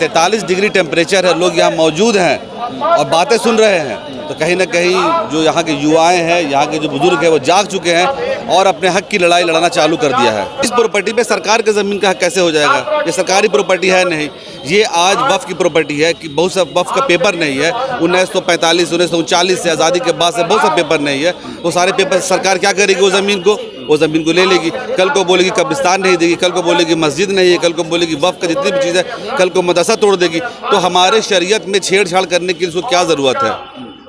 43 degree temperature है, लोग यहाँ मौजूद हैं और बातें सुन रहे हैं। तो कहीं ना कहीं जो यहाँ के युवाएं हैं, यहाँ के जो बुजुर्ग हैं, वो जाग चुके हैं और अपने हक की लड़ाई लड़ना चालू कर दिया है। इस प्रॉपर्टी पे सरकार के ज़मीन का हक कैसे हो जाएगा? ये सरकारी प्रॉपर्टी है नहीं, ये आज वफ़ की प्रॉपर्टी है। कि बहुत सा वफ़ का पेपर नहीं है। 1945 1939 से आज़ादी के बाद से बहुत सा पेपर नहीं है। वो सारे पेपर सरकार क्या करेगी? वो ज़मीन को ले लेगी। कल को बोलेगी कब्रिस्तान नहीं देगी, कल को बोलेगी मस्जिद नहीं है, कल को बोलेगी वफ़ का जितनी भी चीज़ है, कल को मदरसा तोड़ देगी। तो हमारे शरीयत में छेड़छाड़ करने की इसको क्या ज़रूरत है?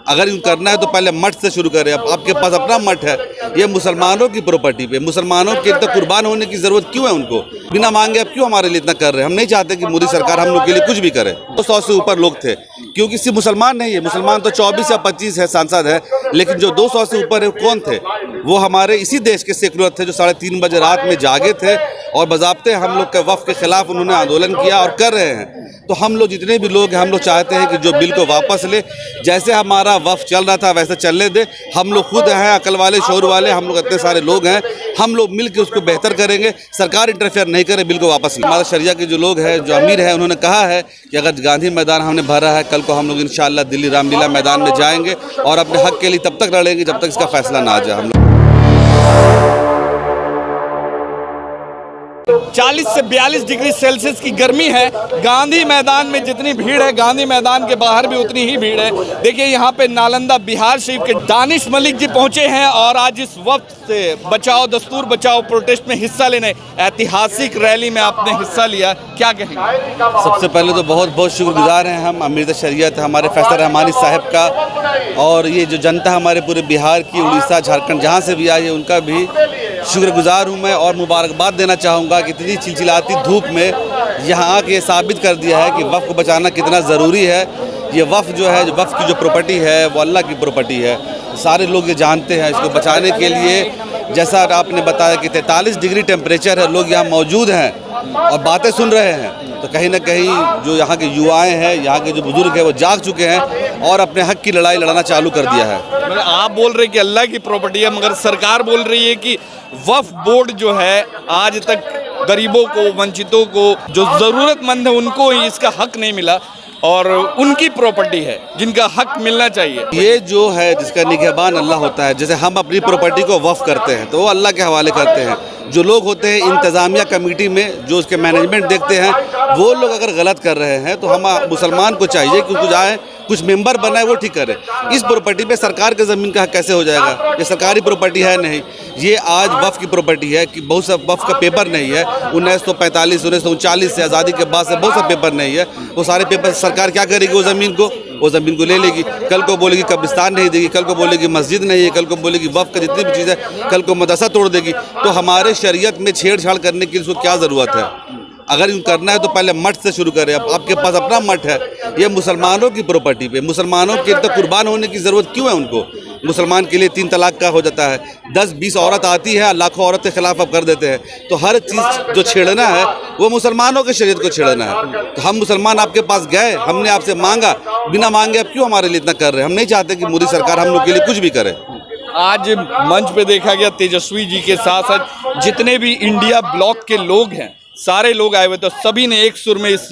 अगर यूँ करना है तो पहले मठ से शुरू करें। अब आपके पास अपना मठ है, ये मुसलमानों की प्रॉपर्टी पे मुसलमानों के तो कुर्बान होने की ज़रूरत क्यों है? उनको बिना मांगे अब क्यों हमारे लिए इतना कर रहे हैं? हम नहीं चाहते कि मोदी सरकार हम लोग के लिए कुछ भी करे। 200 से ऊपर लोग थे, क्योंकि सिर्फ मुसलमान नहीं है, मुसलमान तो 24 या 25 है सांसद है, लेकिन जो 200 से ऊपर है कौन थे? वो हमारे इसी देश के सेकुलर थे, जो 3:30 बजे रात में जागे थे और बज़ाब्ते हम लोग के वफ़ के ख़िलाफ़ उन्होंने आंदोलन किया और कर रहे हैं। तो हम लोग जितने भी लोग हैं, हम लोग चाहते हैं कि जो बिल को वापस ले। जैसे हमारा वफ़ चल रहा था वैसे चलने दे। हम लोग खुद हैं अकल वाले, शौर वाले, हम लोग इतने सारे लोग हैं, हम लोग मिल के उसको बेहतर करेंगे। सरकार इंटरफेयर नहीं करे, बिल को वापस ले। हमारे शरिया के जो लोग हैं, जो अमीर हैं, उन्होंने कहा है कि अगर गांधी मैदान हमने भरा है, कल को हम लोग इंशाअल्लाह दिल्ली रामलीला मैदान में जाएंगे और अपने हक के लिए तब तक लड़ेंगे जब तक इसका फैसला ना आ जाए। हम लोग 40 से 42 डिग्री सेल्सियस की गर्मी है। गांधी मैदान में जितनी भीड़ है, गांधी मैदान के बाहर भी उतनी ही भीड़ है। देखिए यहाँ पे नालंदा बिहार शरीफ के दानिश मलिक जी पहुंचे हैं और आज इस वक्त से बचाओ दस्तूर बचाओ प्रोटेस्ट में हिस्सा लेने ऐतिहासिक रैली में आपने हिस्सा लिया, क्या कहेंगे? सबसे पहले तो बहुत बहुत शुक्रगुजार हैं हम अमीर शरीयत हमारे फैसल रहमानी साहब का, और ये जो जनता हमारे पूरे बिहार की, उड़ीसा, झारखंड जहाँ से भी आई है, उनका भी शुक्रगुजार हूँ मैं। और मुबारकबाद देना चाहूँगा कि इतनी चिलचिलाती धूप में यहाँ आके ये साबित कर दिया है कि वफ़ को बचाना कितना ज़रूरी है। ये वफ़ जो है, वफ़ की जो प्रॉपर्टी है वो अल्लाह की प्रॉपर्टी है, सारे लोग ये जानते हैं। इसको बचाने के लिए जैसा आपने बताया कि 43 डिग्री टेम्परेचर है, लोग यहाँ मौजूद हैं और बातें सुन रहे हैं। तो कहीं ना कहीं जो यहाँ के युवाएं हैं, यहाँ के जो बुजुर्ग हैं, वो जाग चुके हैं और अपने हक की लड़ाई लड़ना चालू कर दिया है। आप बोल रहे हैं कि अल्लाह की प्रॉपर्टी है, मगर सरकार बोल रही है कि वक्फ बोर्ड जो है आज तक गरीबों को, वंचितों को, जो ज़रूरतमंद है उनको ही इसका हक नहीं मिला और उनकी प्रॉपर्टी है जिनका हक मिलना चाहिए। ये जो है जिसका निगहबान अल्लाह होता है, जैसे हम अपनी प्रॉपर्टी को वफ़ करते हैं तो वो अल्लाह के हवाले करते हैं। जो लोग होते हैं इंतज़ामिया कमेटी में, जो उसके मैनेजमेंट देखते हैं, वो लोग अगर गलत कर रहे हैं तो हम मुसलमान को चाहिए कि उसको जाए कुछ मेंबर बनाए, वो ठीक करे। इस प्रॉपर्टी पे सरकार के ज़मीन का हक कैसे हो जाएगा? ये सरकारी प्रॉपर्टी है नहीं, ये आज वफ़ की प्रॉपर्टी है। कि बहुत सा वफ़ का पेपर नहीं है। 1945 1939 से आज़ादी के बाद से बहुत सा पेपर नहीं है। वो सारे पेपर सरकार क्या करेगी? वो ज़मीन को ले लेगी। कल को बोलेगी कब्रिस्तान नहीं देगी, कल को बोलेगी मस्जिद नहीं है, कल को बोलेगी वफ़ का जितनी भी चीज़ है, कल को मदरसा तोड़ देगी। तो हमारे शरीयत में छेड़छाड़ करने की इसको क्या ज़रूरत है? अगर यूँ करना है तो पहले मठ से शुरू करें। अब आपके पास अपना मठ है, ये मुसलमानों की प्रॉपर्टी पे मुसलमानों के तो कुर्बान होने की ज़रूरत क्यों है? उनको मुसलमान के लिए 3 तलाक का हो जाता है, 10-20 औरत आती है, लाखों औरत के खिलाफ अब कर देते हैं। तो हर चीज़ जो छेड़ना है वो मुसलमानों के शरीयत को छेड़ना है। तो हम मुसलमान आपके पास गए, हमने आपसे मांगा, बिना मांगे अब क्यों हमारे लिए इतना कर रहे हैं? हम नहीं चाहते कि मोदी सरकार हम लोग के लिए कुछ भी करे। आज मंच पे देखा गया तेजस्वी जी के साथ साथ जितने भी इंडिया ब्लॉक के लोग हैं, सारे लोग आए हुए, तो सभी ने एक सुर में इस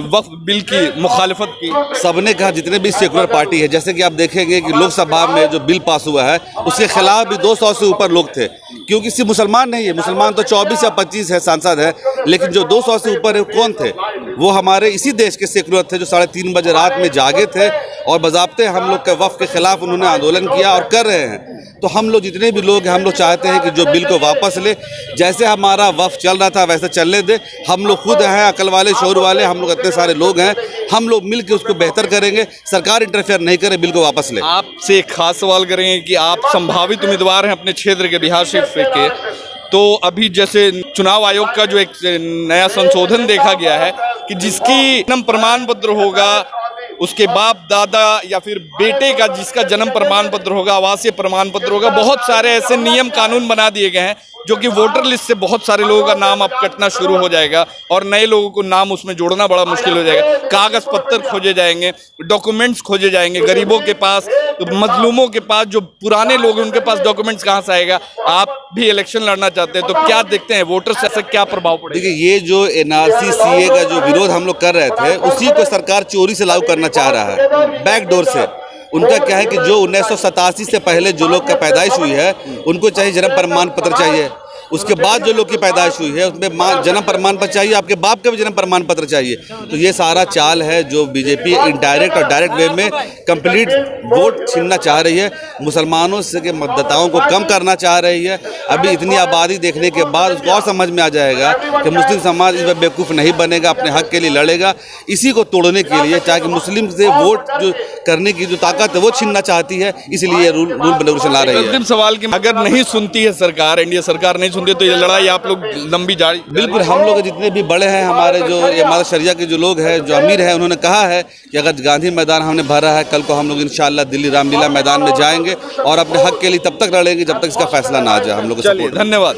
वक्फ बिल की मुखालफत की। सबने कहा, जितने भी सेकुलर पार्टी है, जैसे कि आप देखेंगे कि लोकसभा में जो बिल पास हुआ है उसके खिलाफ भी 200 से ऊपर लोग थे, क्योंकि सिर्फ मुसलमान नहीं है, मुसलमान तो 24 या 25 है सांसद है, लेकिन जो 200 से ऊपर है कौन थे? वो हमारे इसी देश के सेकुलर थे, जो 3:30 बजे रात में जागे थे और बज़ाब्ते हम लोग के वफ़ के ख़िलाफ़ उन्होंने आंदोलन किया और कर रहे हैं। तो हम लोग जितने भी लोग हैं, हम लोग चाहते हैं कि जो बिल को वापस ले। जैसे हमारा वफ़ चल रहा था वैसे चलने दे। हम लोग खुद हैं अकल वाले, शौर वाले, हम लोग इतने सारे लोग हैं, हम लोग मिल के उसको बेहतर करेंगे। सरकार इंटरफेयर नहीं करे, बिल को वापस ले। आपसे एक खास सवाल करेंगे कि आप संभावित उम्मीदवार हैं अपने क्षेत्र के, बिहार शरीफ के, तो अभी जैसे चुनाव आयोग का जो एक नया संशोधन देखा गया है कि जिसकी जन्म प्रमाण पत्र होगा, उसके बाप दादा या फिर बेटे का जिसका जन्म प्रमाण पत्र होगा, आवासीय प्रमाण पत्र होगा, बहुत सारे ऐसे नियम कानून बना दिए गए हैं जो कि वोटर लिस्ट से बहुत सारे लोगों का नाम अब कटना शुरू हो जाएगा और नए लोगों को नाम उसमें जोड़ना बड़ा मुश्किल हो जाएगा। कागज पत्तर खोजे जाएंगे, डॉक्यूमेंट्स खोजे जाएंगे, गरीबों के पास तो मजलूमों के पास, जो पुराने लोग हैं, उनके पास डॉक्यूमेंट्स कहाँ से आएगा? आप भी इलेक्शन लड़ना चाहते हैं, तो क्या देखते हैं वोटर से ऐसा क्या प्रभाव पड़ेगा? देखिए, ये जो एनआरसी सीए का जो विरोध हम लोग कर रहे थे, उसी को सरकार चोरी से लागू करना चाह रहा है, बैकडोर से। उनका क्या है कि जो 1987 से पहले जो लोग का पैदाइश हुई है, उनको चाहिए जन्म प्रमाण पत्र चाहिए। उसके बाद जो लोग की पैदाइश हुई है, उसमें जन्म प्रमाण पत्र चाहिए, आपके बाप का भी जन्म प्रमाण पत्र चाहिए। तो ये सारा चाल है जो बीजेपी इनडायरेक्ट और डायरेक्ट वे में कंप्लीट वोट छीनना चाह रही है, मुसलमानों से के मतदाताओं को कम करना चाह रही है। अभी इतनी आबादी देखने के बाद उसको और समझ में आ जाएगा कि मुस्लिम समाज इस पर बेवकूफ़ नहीं बनेगा, अपने हक के लिए लड़ेगा। इसी को तोड़ने के लिए, ताकि मुस्लिम से वोट जो करने की जो ताकत है वो छीनना चाहती है, इसलिए रूल रेगुलेशन ला रही है। अंतिम सवाल कि अगर नहीं सुनती है सरकार, एनडीए सरकार नहीं सुनती, तो ये लड़ाई आप लोग लंबी जारी? बिल्कुल, हम लोग जितने भी बड़े हैं, हमारे जो हमारे शरिया के जो लोग हैं, जो अमीर हैं, उन्होंने कहा है कि अगर गांधी मैदान हमने भरा है, कल को हम लोग इंशाअल्लाह दिल्ली रामलीला मैदान में जाएंगे और अपने हक के लिए तब तक लड़ेंगे जब तक इसका फैसला ना आ जाए। हम लोग को सपोर्ट। धन्यवाद।